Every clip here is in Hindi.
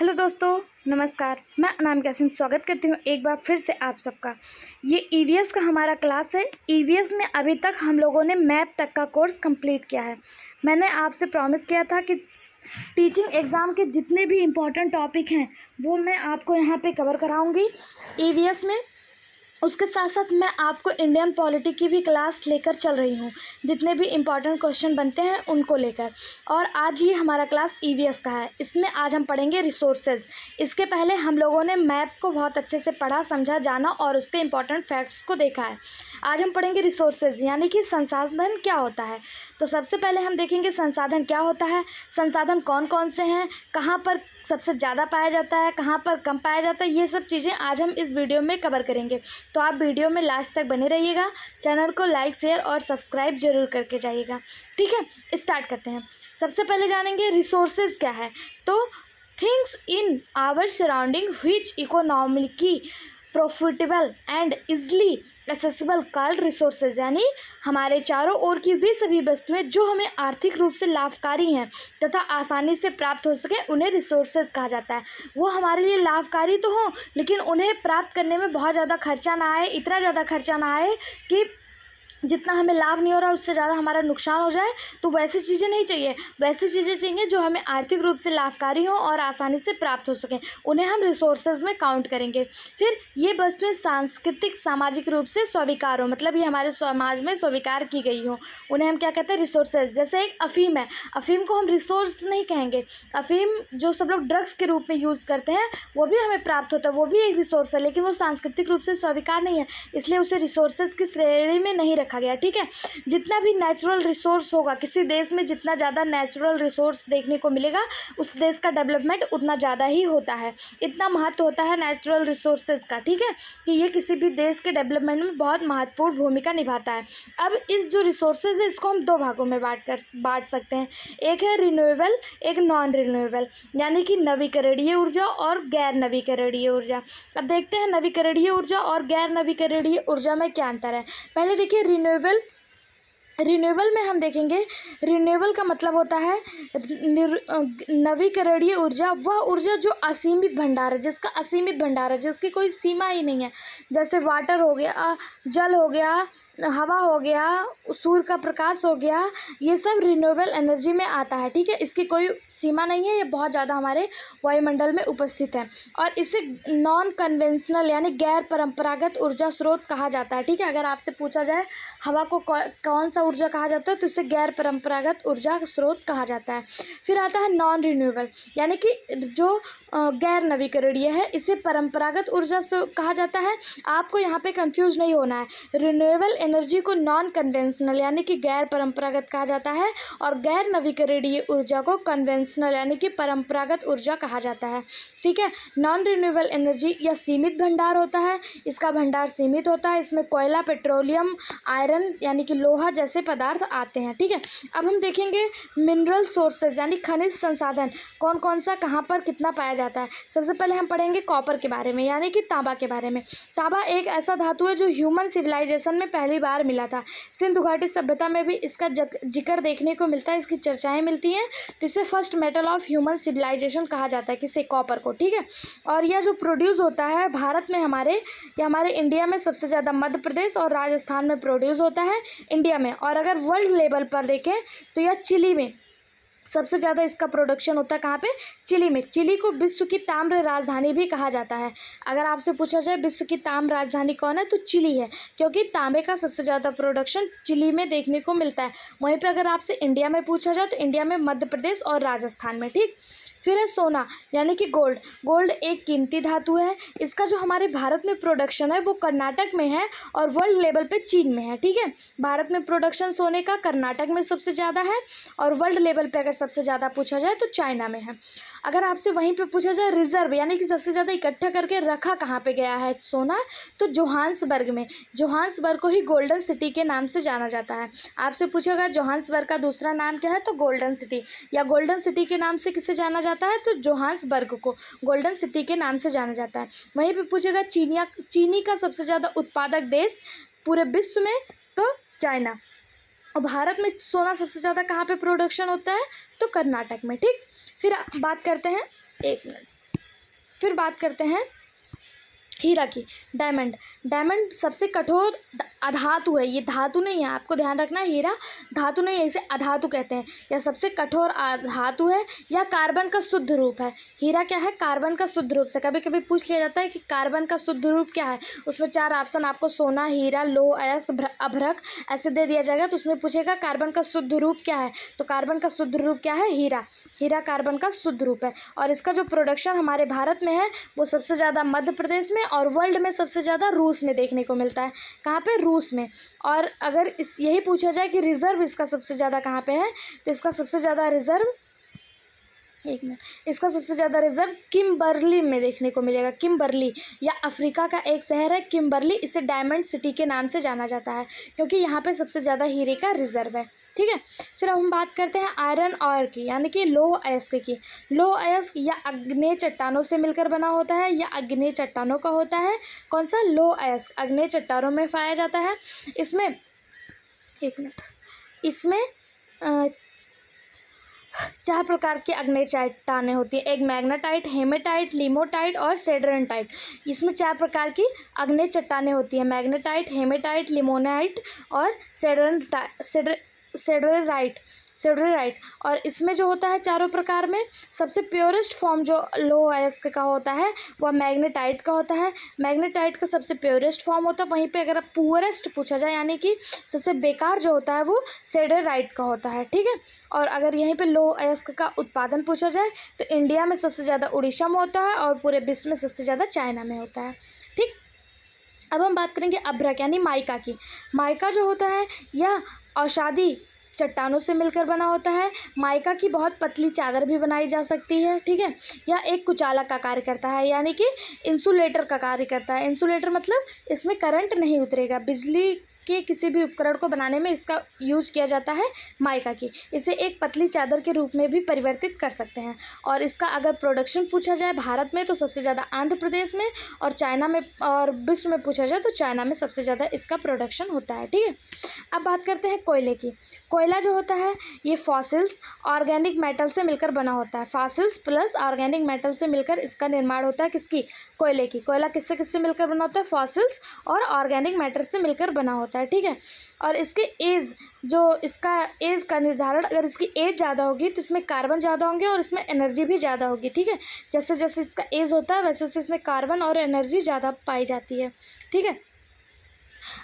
हेलो दोस्तों, नमस्कार। मैं अनामिका सिंह स्वागत करती हूँ एक बार फिर से आप सबका। ये ईवीएस का हमारा क्लास है। ईवीएस में अभी तक हम लोगों ने मैप तक का कोर्स कंप्लीट किया है। मैंने आपसे प्रॉमिस किया था कि टीचिंग एग्ज़ाम के जितने भी इम्पोर्टेंट टॉपिक हैं वो मैं आपको यहाँ पे कवर कराऊँगी ईवीएस में। उसके साथ साथ मैं आपको इंडियन पॉलिटी की भी क्लास लेकर चल रही हूँ, जितने भी इम्पॉर्टेंट क्वेश्चन बनते हैं उनको लेकर। और आज ये हमारा क्लास ईवीएस का है। इसमें आज हम पढ़ेंगे रिसोर्सेज। इसके पहले हम लोगों ने मैप को बहुत अच्छे से पढ़ा, समझा, जाना और उसके इम्पॉर्टेंट फैक्ट्स को देखा है। आज हम पढ़ेंगे रिसोर्सेज यानी कि संसाधन क्या होता है। तो सबसे पहले हम देखेंगे संसाधन क्या होता है, संसाधन कौन कौन से हैं, कहाँ पर सबसे ज़्यादा पाया जाता है, कहाँ पर कम पाया जाता है। ये सब चीज़ें आज हम इस वीडियो में कवर करेंगे। तो आप वीडियो में लास्ट तक बने रहिएगा। चैनल को लाइक, शेयर और सब्सक्राइब जरूर करके जाइएगा। ठीक है, स्टार्ट करते हैं। सबसे पहले जानेंगे रिसोर्सेज क्या है। तो things in our surrounding which economically profitable and easily accessible called resources, यानी हमारे चारों ओर की वे सभी वस्तुएं जो हमें आर्थिक रूप से लाभकारी हैं तथा आसानी से प्राप्त हो सके उन्हें रिसोर्सेज कहा जाता है। वो हमारे लिए लाभकारी तो हों लेकिन उन्हें प्राप्त करने में बहुत ज़्यादा खर्चा ना आए, इतना ज़्यादा खर्चा ना आए कि जितना हमें लाभ नहीं हो रहा उससे ज़्यादा हमारा नुकसान हो जाए। तो वैसी चीज़ें नहीं चाहिए, वैसी चीज़ें चाहिए जो हमें आर्थिक रूप से लाभकारी हो और आसानी से प्राप्त हो सकें, उन्हें हम रिसोर्सेज में काउंट करेंगे। फिर ये वस्तुएं सांस्कृतिक सामाजिक रूप से स्वीकार हो, मतलब ये हमारे समाज में स्वीकार की गई हो, उन्हें हम क्या कहते हैं, रिसोर्सेज। जैसे एक अफीम है, अफीम को हम रिसोर्स नहीं कहेंगे। अफीम जो सब लोग ड्रग्स के रूप में यूज़ करते हैं वो भी हमें प्राप्त होता है, वो भी एक रिसोर्स है, लेकिन वो सांस्कृतिक रूप से स्वीकार नहीं है, इसलिए उसे रिसोर्सेज की श्रेणी में नहीं रखा गया। ठीक है, जितना भी नेचुरल रिसोर्स होगा किसी देश में, जितना ज़्यादा नेचुरल रिसोर्स देखने को मिलेगा उस देश का डेवलपमेंट उतना ज़्यादा ही होता है। इतना महत्व होता है नेचुरल रिसोर्सेज का, ठीक है, कि ये किसी भी देश के डेवलपमेंट में बहुत महत्वपूर्ण भूमिका निभाता है। अब इस जो रिसोर्सेज है इसको हम दो भागों में बांट सकते हैं। एक है रिन्यूएबल, एक नॉन रिन्यूएबल, यानी कि नवीकरणीय ऊर्जा और गैर नवीकरणीय ऊर्जा। अब देखते हैं नवीकरणीय ऊर्जा और गैर नवीकरणीय ऊर्जा में क्या अंतर है। पहले देखिए रिन्यूएबल में हम देखेंगे, रिन्यूएबल का मतलब होता है नवीकरणीय ऊर्जा, वह ऊर्जा जो असीमित भंडार है, जिसका असीमित भंडार है, जिसकी कोई सीमा ही नहीं है। जैसे वाटर हो गया, जल हो गया, हवा हो गया, सूर्य का प्रकाश हो गया, ये सब रिन्यूएबल एनर्जी में आता है। ठीक है, इसकी कोई सीमा नहीं है, ये बहुत ज़्यादा हमारे वायुमंडल में उपस्थित है और इसे नॉन कन्वेंशनल यानी गैर परंपरागत ऊर्जा स्रोत कहा जाता है। ठीक है, अगर आपसे पूछा जाए हवा को कौन सा ऊर्जा कहा जाता है तो इसे गैर परंपरागत ऊर्जा स्रोत कहा जाता है। फिर आता है नॉन रिन्यूएबल, यानी कि जो गैर नवीकरणीय है, इसे परंपरागत ऊर्जा कहा जाता है। आपको यहाँ पे कंफ्यूज नहीं होना है। रिन्यूएबल एनर्जी को नॉन कन्वेंशनल यानी कि गैर परंपरागत कहा जाता है और गैर नवीकरणीय ऊर्जा को कन्वेंशनल यानी कि परंपरागत ऊर्जा कहा जाता है। ठीक है, नॉन रिन्यूएबल एनर्जी या सीमित भंडार होता है, इसका भंडार सीमित होता है, इसमें कोयला, पेट्रोलियम, आयरन यानी कि लोहा जैसे पदार्थ आते हैं। ठीक है, अब हम देखेंगे मिनरल सोर्सेज यानी खनिज संसाधन कौन कौन सा कहाँ पर कितना पाया जाता है। सबसे पहले हम पढ़ेंगे कॉपर के बारे में यानी कि तांबा के बारे में। तांबा एक ऐसा धातु है जो ह्यूमन सिविलाइजेशन में पहली बार मिला था। सिंधु घाटी सभ्यता में भी इसका जिक्र देखने को मिलता है, इसकी चर्चाएं मिलती हैं। तो इसे first metal of human civilization कहा जाता है, किसे, कॉपर को। ठीक है, और यह जो प्रोड्यूस होता है भारत में हमारे इंडिया में सबसे ज़्यादा मध्य प्रदेश और राजस्थान में प्रोड्यूस होता है इंडिया में। और अगर वर्ल्ड लेवल पर देखें तो यह चिली में सबसे ज़्यादा इसका प्रोडक्शन होता है। कहाँ पे, चिली में। चिली को विश्व की ताम्र राजधानी भी कहा जाता है। अगर आपसे पूछा जाए विश्व की ताम्र राजधानी कौन है तो चिली है, क्योंकि तांबे का सबसे ज़्यादा प्रोडक्शन चिली में देखने को मिलता है। वहीं पे अगर आपसे इंडिया में पूछा जाए तो इंडिया में मध्य प्रदेश और राजस्थान में। ठीक, फिर है सोना यानी कि गोल्ड। गोल्ड एक कीमती धातु है, इसका जो हमारे भारत में प्रोडक्शन है वो कर्नाटक में है और वर्ल्ड लेवल पे चीन में है। ठीक है, भारत में प्रोडक्शन सोने का कर्नाटक में सबसे ज़्यादा है और वर्ल्ड लेवल पे अगर सबसे ज़्यादा पूछा जाए तो चाइना में है। अगर आपसे वहीं पे पूछा जाए रिजर्व यानी कि सबसे ज़्यादा इकट्ठा करके रखा कहाँ पे गया है सोना, तो जोहान्सबर्ग में। जोहान्सबर्ग को ही गोल्डन सिटी के नाम से जाना जाता है। आपसे पूछेगा जोहान्सबर्ग का दूसरा नाम क्या है तो गोल्डन सिटी, या गोल्डन सिटी के नाम से किसे जाना जाता है तो जोहान्सबर्ग को गोल्डन सिटी के नाम से जाना जाता है। वहीं पे पूछेगा चीनी का सबसे ज़्यादा उत्पादक देश पूरे विश्व में तो चाइना। और भारत में सोना सबसे ज़्यादा कहाँ पे प्रोडक्शन होता है तो कर्नाटक में। ठीक, फिर बात करते हैं, एक मिनट, फिर बात करते हैं हीरा की। डायमंड, डायमंड सबसे कठोर अधातु है, ये धातु नहीं है, आपको ध्यान रखना है, हीरा धातु नहीं है, इसे अधातु कहते हैं। यह सबसे कठोर धातु है, या कार्बन का शुद्ध रूप है। हीरा क्या है? कार्बन का शुद्ध रूप से। कभी कभी पूछ लिया जाता है कि कार्बन का शुद्ध रूप क्या है, उसमें 4 ऑप्शन आपको सोना, हीरा, लौह अयस्क, अभ्रक ऐसे दे दिया जाएगा, तो उसमें पूछेगा कार्बन का शुद्ध रूप क्या है, तो कार्बन का शुद्ध रूप क्या है? हीरा। हीरा कार्बन का शुद्ध रूप है, और इसका जो प्रोडक्शन हमारे भारत में है वो सबसे ज़्यादा मध्य प्रदेश में, और वर्ल्ड में सबसे ज़्यादा रूस में देखने को मिलता है। कहाँ पे? रूस में। और अगर यही पूछा जाए कि रिज़र्व इसका सबसे ज़्यादा कहाँ पे है, तो इसका सबसे ज़्यादा रिज़र्व, एक मिनट, इसका सबसे ज़्यादा रिज़र्व किम्बर्ली में देखने को मिलेगा। किम्बर्ली, या अफ्रीका का एक शहर है किम्बर्ली, इसे डायमंड सिटी के नाम से जाना जाता है, क्योंकि यहाँ पे सबसे ज़्यादा हीरे का रिज़र्व है। ठीक है, फिर अब हम बात करते हैं आयरन ऑयर की, यानी कि लौह अयस्क की। लौह अयस्क या आग्नेय चट्टानों से मिलकर बना होता है, या आग्नेय चट्टानों का होता है। कौन सा? लौह अयस्क आग्नेय चट्टानों में पाया जाता है। इसमें, एक मिनट, इसमें 4 प्रकार की आग्नेय चट्टानें होती हैं। एक मैग्नेटाइट, हेमेटाइट, लिमोटाइट और सेडरनटाइट। इसमें 4 प्रकार की आग्नेय चट्टानें होती हैं, मैग्नेटाइट, हेमेटाइट, लिमोनाइट और सेडराइट। और इसमें जो होता है चारों प्रकार में, सबसे प्योरेस्ट फॉर्म जो लौह अयस्क का होता है वह मैग्नेटाइट का होता है। मैग्नेटाइट का सबसे प्योरेस्ट फॉर्म होता है। वहीं पे अगर पुअरेस्ट पूछा जाए, यानी कि सबसे बेकार जो होता है, वो सेडराइट का होता है। ठीक है, और अगर यहीं पे लौह अयस्क का उत्पादन पूछा जाए तो इंडिया में सबसे ज़्यादा उड़ीसा में होता है, और पूरे विश्व में सबसे ज़्यादा चाइना में होता है। ठीक, अब हम बात करेंगे अभ्रक यानी माइका की। माइका जो होता है यह औषधि चट्टानों से मिलकर बना होता है। माइका की बहुत पतली चादर भी बनाई जा सकती है। ठीक है, यह एक कुचालक का कार्य करता है, यानी कि इंसुलेटर का कार्य करता है। इंसुलेटर मतलब इसमें करंट नहीं उतरेगा, बिजली के किसी भी उपकरण को बनाने में इसका यूज किया जाता है माइका की। इसे एक पतली चादर के रूप में भी परिवर्तित कर सकते हैं। और इसका अगर प्रोडक्शन पूछा जाए भारत में तो सबसे ज़्यादा आंध्र प्रदेश में, और चाइना में, और विश्व में पूछा जाए तो चाइना में सबसे ज़्यादा इसका प्रोडक्शन होता है। ठीक है, अब बात करते हैं कोयले की। कोयला जो होता है ये फॉसिल्स ऑर्गेनिक मेटल से मिलकर बना होता है। फॉसिल्स प्लस ऑर्गेनिक मेटल से मिलकर इसका निर्माण होता है। किसकी? कोयले की। कोयला किससे किससे मिलकर बना होता है? फॉसिल्स और ऑर्गेनिक मैटर से मिलकर बना होता है। ठीक है, और इसके एज, जो इसका एज का निर्धारण, अगर इसकी एज ज़्यादा होगी तो इसमें कार्बन ज़्यादा होंगे और इसमें एनर्जी भी ज़्यादा होगी। ठीक है, जैसे जैसे इसका एज होता है वैसे वैसे इसमें कार्बन और एनर्जी ज़्यादा पाई जाती है। ठीक है,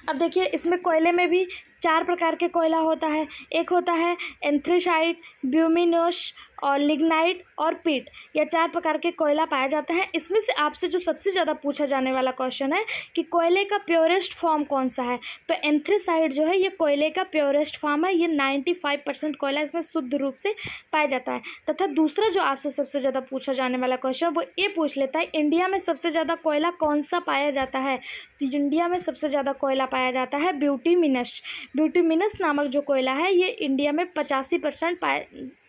अब देखिए इसमें कोयले में भी 4 प्रकार के कोयला होता है। एक होता है एंथ्रेसाइट, ब्यूमिनस और लिग्नाइट और पीट। यह 4 प्रकार के कोयला पाया जाता है। इसमें से आपसे जो सबसे ज़्यादा पूछा जाने वाला क्वेश्चन है कि कोयले का प्योरेस्ट फॉर्म कौन सा है, तो एंथ्रेसाइट जो है ये कोयले का प्योरेस्ट फॉर्म है। ये 95% कोयला इसमें शुद्ध रूप से पाया जाता है। तथा दूसरा जो आपसे सबसे ज़्यादा पूछा जाने वाला क्वेश्चन वो ये पूछ लेता है इंडिया में सबसे ज़्यादा कोयला कौन सा पाया जाता है, तो इंडिया में सबसे ज़्यादा कोयला पाया जाता है ब्यूटीमिनस। ब्यूटीमिनस नामक जो कोयला है ये इंडिया में 85%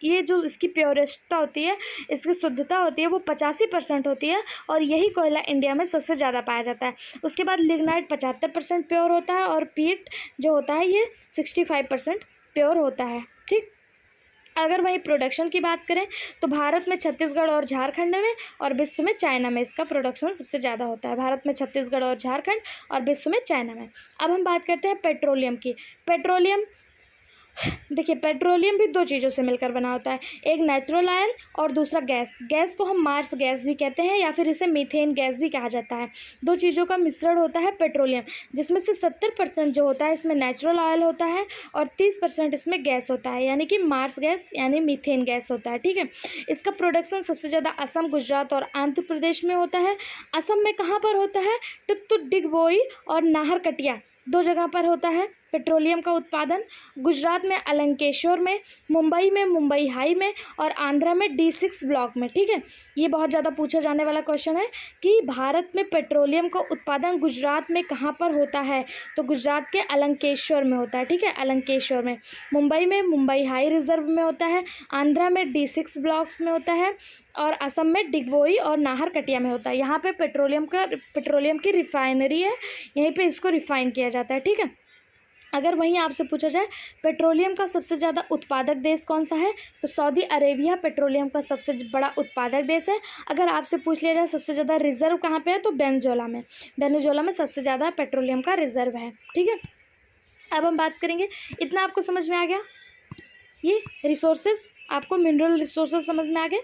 ये जो इसकी प्योरेस्टता होती है, इसकी शुद्धता होती है वो 85% होती है, और यही कोयला इंडिया में सबसे ज़्यादा पाया जाता है। उसके बाद लिग्नाइट 75% प्योर होता है, और पीट जो होता है ये 65% प्योर होता है। ठीक, अगर वहीं प्रोडक्शन की बात करें तो भारत में छत्तीसगढ़ और झारखंड में, और विश्व में चाइना में इसका प्रोडक्शन सबसे ज़्यादा होता है। भारत में छत्तीसगढ़ और झारखंड, और विश्व में चाइना में। अब हम बात करते हैं पेट्रोलियम की। पेट्रोलियम, देखिए पेट्रोलियम भी 2 चीज़ों से मिलकर बना होता है, एक नेचुरल ऑयल और दूसरा गैस। गैस को हम मार्स गैस भी कहते हैं, या फिर इसे मीथेन गैस भी कहा जाता है। 2 चीज़ों का मिश्रण होता है पेट्रोलियम, जिसमें से 70% जो होता है इसमें नेचुरल ऑयल होता है, और 30% इसमें गैस होता है, यानी कि मार्स गैस यानी मीथेन गैस होता है। ठीक है, इसका प्रोडक्शन सबसे ज़्यादा असम, गुजरात और आंध्र प्रदेश में होता है। असम में कहाँ पर होता है? डिगबोई और नाहरकटिया 2 जगह पर होता है पेट्रोलियम का उत्पादन। गुजरात में अलंकेश्वर में, मुंबई में मुंबई हाई में, और आंध्रा में D6 ब्लॉक में। ठीक है, ये बहुत ज़्यादा पूछा जाने वाला क्वेश्चन है कि भारत में पेट्रोलियम का उत्पादन गुजरात में कहाँ पर होता है, तो गुजरात के अलंकेश्वर में होता है। ठीक है, अलंकेश्वर में। मुंबई में मुंबई हाई रिजर्व में होता है, आंध्रा में D6 ब्लॉक्स में होता है, और असम में डिगबोई और नाहरकटिया में होता है। यहाँ पे पेट्रोलियम की रिफाइनरी है, यहीं पे इसको रिफाइन किया जाता है। ठीक है, अगर वहीं आपसे पूछा जाए पेट्रोलियम का सबसे ज़्यादा उत्पादक देश कौन सा है, तो सऊदी अरेबिया पेट्रोलियम का सबसे बड़ा उत्पादक देश है। अगर आपसे पूछ लिया जाए सबसे ज़्यादा रिजर्व कहाँ पे है, तो वेनेजुएला में सबसे ज़्यादा पेट्रोलियम का रिजर्व है। ठीक है, अब हम बात करेंगे, इतना आपको समझ में आ गया, ये रिसोर्सेज आपको मिनरल रिसोर्सेज समझ में आ गए।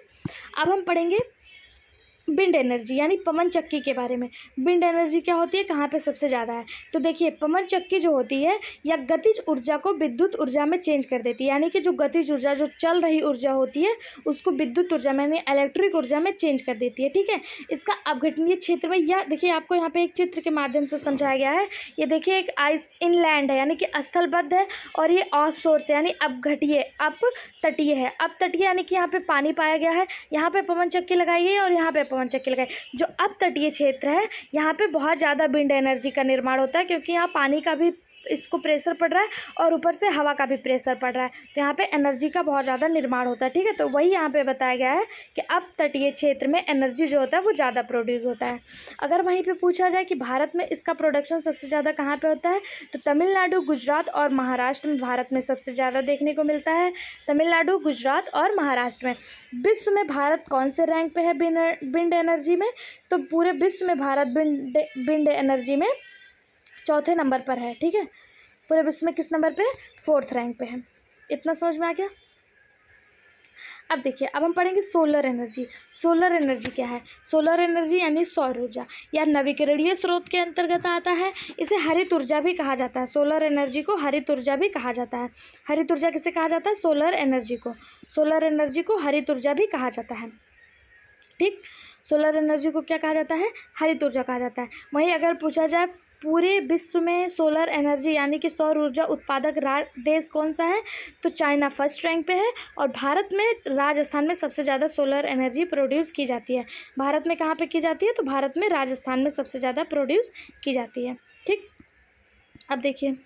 अब हम पढ़ेंगे विंड एनर्जी यानी पवन चक्की के बारे में। विंड एनर्जी क्या होती है, कहाँ पे सबसे ज़्यादा है, तो देखिए पवन चक्की जो होती है या गतिज ऊर्जा को विद्युत ऊर्जा में चेंज कर देती है, यानी कि जो गतिज ऊर्जा जो चल रही ऊर्जा होती है उसको विद्युत ऊर्जा में यानी इलेक्ट्रिक ऊर्जा में चेंज कर देती है। ठीक है, इसका अपघटनीय क्षेत्र में, या देखिए आपको यहाँ पे एक चित्र के माध्यम से समझाया गया है। ये देखिए एक आइस इनलैंड है यानी कि स्थलबद्ध है, और ये ऑफ शोर से यानी अपतटीय है। अपतटीय यानी कि यहाँ पे पानी पाया गया है, यहाँ पे पवन चक्की लगाई है और यहाँ पे पवन चक्की लगाई। जो अपतटीय क्षेत्र है यहाँ पे बहुत ज़्यादा विंड एनर्जी का निर्माण होता है, क्योंकि यहाँ पानी का भी इसको प्रेशर पड़ रहा है और ऊपर से हवा का भी प्रेशर पड़ रहा है, तो यहाँ पे एनर्जी का बहुत ज़्यादा निर्माण होता है। ठीक है, तो वही यहाँ पे बताया गया है कि अपतटीय क्षेत्र में एनर्जी जो होता है वो ज़्यादा प्रोड्यूस होता है। अगर वहीं पे पूछा जाए कि भारत में इसका प्रोडक्शन सबसे ज़्यादा कहाँ पे होता है, तो तमिलनाडु, गुजरात और महाराष्ट्र में भारत में सबसे ज़्यादा देखने को मिलता है। तमिलनाडु, गुजरात और महाराष्ट्र में। विश्व में भारत कौन से रैंक पे है विंड एनर्जी में, तो पूरे विश्व में भारत विंड एनर्जी में चौथे नंबर पर है। ठीक है, पूरे विश्व में किस नंबर पे, 4th रैंक पे है। इतना समझ में आ गया। अब देखिए, अब हम पढ़ेंगे सोलर एनर्जी। सोलर एनर्जी क्या है, सोलर एनर्जी यानी सौर ऊर्जा या नवीकरणीय स्रोत के अंतर्गत आता है। इसे हरित ऊर्जा भी कहा जाता है, सोलर एनर्जी को हरित ऊर्जा भी कहा जाता है। हरित ऊर्जा किसे कहा जाता है, सोलर एनर्जी को हरित ऊर्जा भी कहा जाता है। ठीक, सोलर एनर्जी को क्या कहा जाता है, हरित ऊर्जा कहा जाता है। वहीं अगर पूछा जाए पूरे विश्व में सोलर एनर्जी यानी कि सौर ऊर्जा उत्पादक देश कौन सा है, तो चाइना फर्स्ट रैंक पे है, और भारत में राजस्थान में सबसे ज़्यादा सोलर एनर्जी प्रोड्यूस की जाती है। भारत में कहाँ पे की जाती है, तो भारत में राजस्थान में सबसे ज़्यादा प्रोड्यूस की जाती है। ठीक, अब देखिए,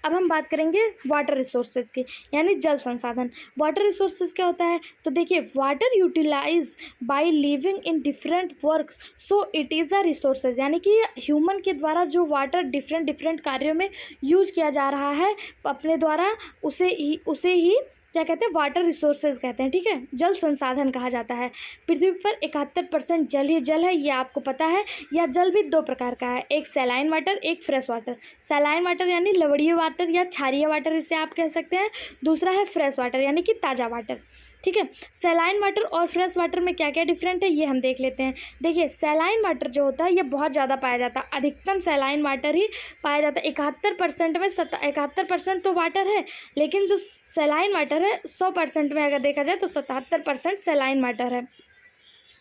अब हम बात करेंगे वाटर रिसोर्सेज की यानी जल संसाधन। वाटर रिसोर्सेज क्या होता है, तो देखिए water utilize by living in different works so it is a resources, यानी कि ह्यूमन के द्वारा जो वाटर डिफरेंट कार्यों में यूज किया जा रहा है अपने द्वारा, उसे ही क्या कहते हैं, वाटर रिसोर्सेज कहते हैं। ठीक है, जल संसाधन कहा जाता है। पृथ्वी पर 71% जल ही जल है, ये आपको पता है। यह जल भी 2 प्रकार का है, एक सैलाइन वाटर, एक फ्रेश वाटर। सैलाइन वाटर यानी लवणीय वाटर या क्षारीय वाटर इसे आप कह सकते हैं। दूसरा है फ्रेश वाटर यानी कि ताज़ा वाटर। ठीक है, सैलाइन वाटर और फ्रेश वाटर में क्या क्या डिफरेंट है ये हम देख लेते हैं। देखिए सैलाइन वाटर जो होता है ये बहुत ज़्यादा पाया जाता है, अधिकतम सैलाइन वाटर ही पाया जाता है। 71% में 71% तो वाटर है, लेकिन जो सैलाइन वाटर है 100% में अगर देखा जाए तो 77% सैलाइन वाटर है।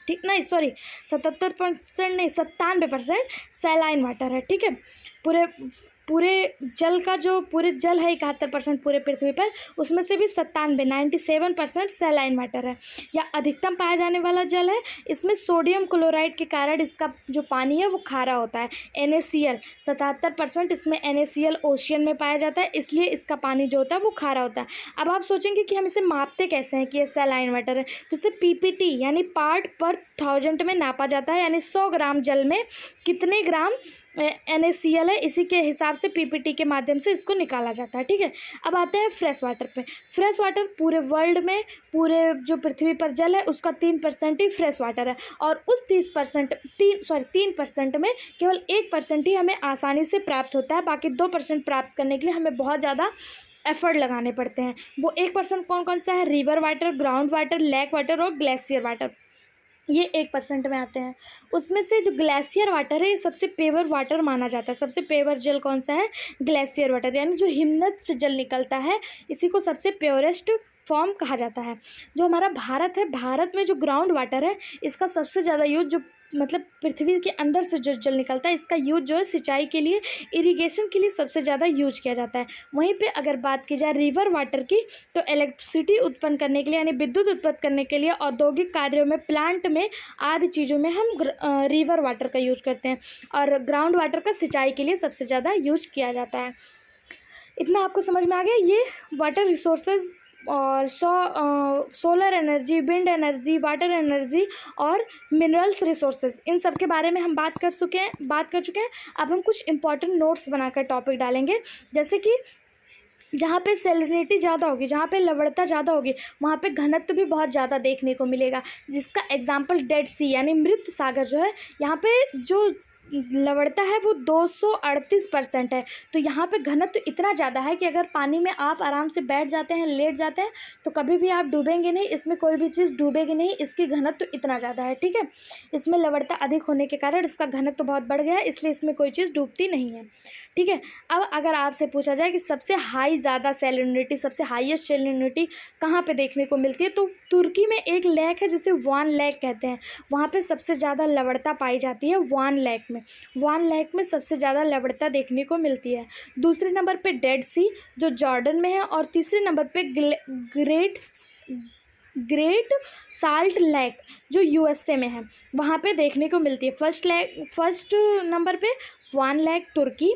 ठीक नहीं, सॉरी 77% नहीं, 97% सैलाइन वाटर है। ठीक है, पूरे जल का जो पूरे जल है 71% पूरे पृथ्वी पर, उसमें से भी 97% सैलाइन वाटर है या अधिकतम पाया जाने वाला जल है। इसमें सोडियम क्लोराइड के कारण इसका जो पानी है वो खारा होता है। NaCl 77% इसमें NaCl ओशियन में पाया जाता है, इसलिए इसका पानी जो होता है वो खारा होता है। अब आप सोचेंगे कि हम इसे मापते कैसे हैं कि ये सैलाइन वाटर है, तो इसे PPT यानी पार्ट पर 1000 में नापा जाता है, यानी 100 ग्राम जल में कितने ग्राम NaCl है, इसी के हिसाब से PPT के माध्यम से इसको निकाला जाता है। ठीक है, अब आते हैं फ्रेश वाटर पे। फ्रेश वाटर पूरे वर्ल्ड में, पूरे जो पृथ्वी पर जल है उसका 3% ही फ्रेश वाटर है, और उस 3% में केवल 1% ही हमें आसानी से प्राप्त होता है। बाकी 2% प्राप्त करने के लिए हमें बहुत ज़्यादा एफर्ट लगाने पड़ते हैं। वो 1% कौन कौन सा है, river water, ground water, lake water और ग्लेशियर वाटर, ये 1% में आते हैं। उसमें से जो ग्लेशियर वाटर है ये सबसे प्योर वाटर माना जाता है। सबसे प्योर जल कौन सा है, ग्लेशियर वाटर, यानी जो हिमनद से जल निकलता है इसी को सबसे प्योरेस्ट फॉर्म कहा जाता है। जो हमारा भारत है, भारत में जो ग्राउंड वाटर है इसका सबसे ज़्यादा यूज, जो मतलब पृथ्वी के अंदर से जो जल निकलता है इसका यूज जो है सिंचाई के लिए, इरिगेशन के लिए सबसे ज़्यादा यूज किया जाता है। वहीं पे अगर बात की जाए रिवर वाटर की, तो इलेक्ट्रिसिटी उत्पन्न करने के लिए यानी विद्युत उत्पन्न करने के लिए, औद्योगिक कार्यों में, प्लांट में आदि चीज़ों में हम रिवर वाटर का यूज करते हैं, और ग्राउंड वाटर का सिंचाई के लिए सबसे ज़्यादा यूज किया जाता है। इतना आपको समझ में आ गया। ये वाटर रिसोर्सेज और solar energy, wind energy, water energy और मिनरल्स रिसोर्सेज, इन सब के बारे में हम बात कर चुके हैं। अब हम कुछ इंपॉर्टेंट नोट्स बनाकर टॉपिक डालेंगे, जैसे कि जहाँ पे सैलिनिटी ज़्यादा होगी, जहाँ पे लवणता ज़्यादा होगी, वहाँ पे घनत्व भी बहुत ज़्यादा देखने को मिलेगा, जिसका एग्जाम्पल डेड सी यानी मृत सागर जो है, यहाँ पे जो लवणता है वो 238% है। तो यहाँ पे घनत्व इतना ज़्यादा है कि अगर पानी में आप आराम से बैठ जाते हैं, लेट जाते हैं, तो कभी भी आप डूबेंगे नहीं, इसमें कोई भी चीज़ डूबेगी नहीं, इसकी घनत्व इतना ज़्यादा है। ठीक है, इसमें लवणता अधिक होने के कारण इसका घनत्व बहुत बढ़ गया है, इसलिए इसमें कोई चीज़ डूबती नहीं है। ठीक है, अब अगर आपसे पूछा जाए कि सबसे हाई ज़्यादा सैलिनिटी, सबसे हाईएस्ट सैलिनिटी कहाँ पे देखने को मिलती है, तो तुर्की में एक लेक है जिसे वान लेक कहते हैं, वहाँ पे सबसे ज़्यादा लवणता पाई जाती है। वान लेक में सबसे ज़्यादा लवणता देखने को मिलती है। दूसरे नंबर पे डेड सी जो जॉर्डन में है, और तीसरे नंबर पे ग्रेट साल्ट लेक जो यूएसए में है, वहाँ पे देखने को मिलती है। फर्स्ट नंबर पे वान लेक तुर्की,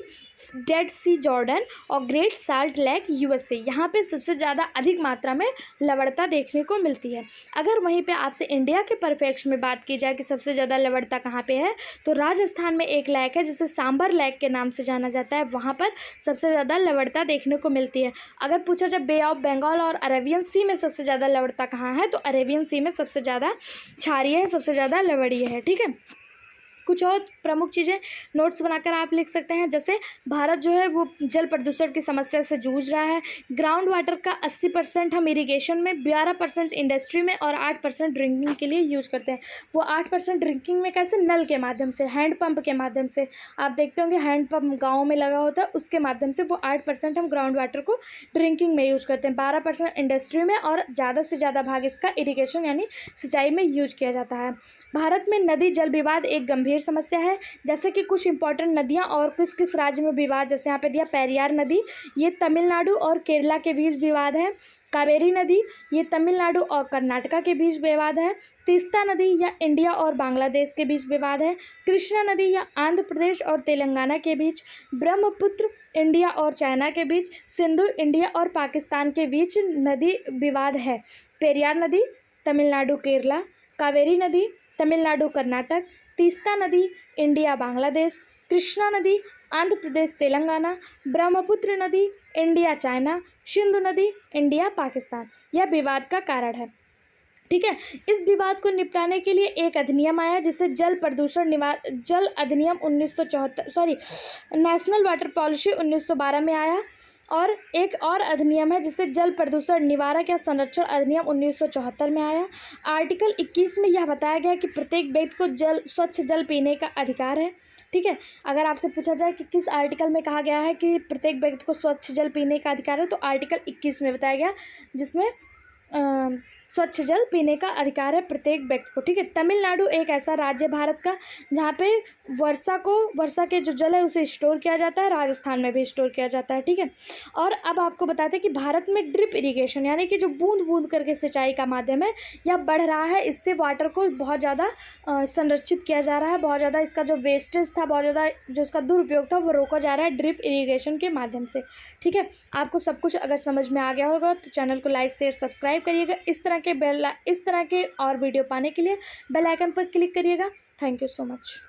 डेड सी जॉर्डन और ग्रेट साल्ट लेक यूएसए, यहाँ पे सबसे ज़्यादा अधिक मात्रा में लवणता देखने को मिलती है। अगर वहीं पे आपसे इंडिया के परिप्रेक्ष्य में बात की जाए कि सबसे ज़्यादा लवणता कहाँ पे है, तो राजस्थान में एक लेक है जिसे सांबर लेक के नाम से जाना जाता है, वहाँ पर सबसे ज़्यादा लवणता देखने को मिलती है। अगर पूछा जाए बे ऑफ बंगाल और अरेबियन सी में सबसे ज़्यादा लवणता कहाँ है, तो अरेबियन सी में सबसे ज़्यादा क्षारीय है, सबसे ज़्यादा लवणीय है। ठीक है, कुछ और प्रमुख चीज़ें नोट्स बनाकर आप लिख सकते हैं, जैसे भारत जो है वो जल प्रदूषण की समस्या से जूझ रहा है। ग्राउंड वाटर का 80% हम इरिगेशन में, 12% इंडस्ट्री में और 8% ड्रिंकिंग के लिए यूज करते हैं। वो 8% ड्रिंकिंग में कैसे, नल के माध्यम से, हैंडपम्प के माध्यम से, आप देखते होंगे हैंडपम्प गाँव में लगा होता है, उसके माध्यम से वो 8% हम ग्राउंड वाटर को ड्रिंकिंग में यूज करते हैं, 12% इंडस्ट्री में और ज़्यादा से ज़्यादा भाग इसका इरिगेशन यानी सिंचाई में यूज किया जाता है। भारत में नदी जल विवाद एक गंभीर समस्या है, जैसे कि कुछ इंपॉर्टेंट नदियां और किस राज्य में विवाद, जैसे यहाँ पे दिया पेरियार नदी, ये तमिलनाडु और केरला के बीच विवाद है। कावेरी नदी, ये तमिलनाडु और कर्नाटका के बीच विवाद है। तीस्ता नदी या इंडिया और बांग्लादेश के बीच विवाद है। कृष्णा नदी या आंध्र प्रदेश और तेलंगाना के बीच। ब्रह्मपुत्र इंडिया और चाइना के बीच। सिंधु इंडिया और पाकिस्तान के बीच नदी विवाद है। पेरियार नदी तमिलनाडु केरला, कावेरी नदी तमिलनाडु कर्नाटक, तीस्ता नदी इंडिया बांग्लादेश, कृष्णा नदी आंध्र प्रदेश तेलंगाना, ब्रह्मपुत्र नदी इंडिया चाइना, सिंधु नदी इंडिया पाकिस्तान, यह विवाद का कारण है। ठीक है, इस विवाद को निपटाने के लिए एक अधिनियम आया जिसे जल अधिनियम 1974 नेशनल वाटर पॉलिसी 1912 में आया, और एक और अधिनियम है जिसे जल प्रदूषण निवारक या संरक्षण अधिनियम 1974 में आया। आर्टिकल 21 में यह बताया गया कि प्रत्येक व्यक्ति को स्वच्छ जल पीने का अधिकार है। ठीक है, अगर आपसे पूछा जाए कि किस आर्टिकल में कहा गया है कि प्रत्येक व्यक्ति को स्वच्छ जल पीने का अधिकार है, तो आर्टिकल 21 में बताया गया, जिसमें स्वच्छ जल पीने का अधिकार है प्रत्येक व्यक्ति को। ठीक है, तमिलनाडु एक ऐसा राज्य भारत का जहाँ पे वर्षा के जो जल है उसे स्टोर किया जाता है, राजस्थान में भी स्टोर किया जाता है। ठीक है, और अब आपको बताते हैं कि भारत में ड्रिप इरिगेशन यानी कि जो बूंद बूंद करके सिंचाई का माध्यम है यह बढ़ रहा है। इससे वाटर को बहुत ज़्यादा संरक्षित किया जा रहा है, बहुत ज़्यादा इसका जो वेस्टेज था, बहुत ज़्यादा जो इसका दुरुपयोग था वो रोका जा रहा है ड्रिप इरीगेशन के माध्यम से। ठीक है, आपको सब कुछ अगर समझ में आ गया होगा तो चैनल को लाइक शेयर सब्सक्राइब करिएगा। इस तरह के और वीडियो पाने के लिए बेल आइकन पर क्लिक करिएगा। Thank you so much.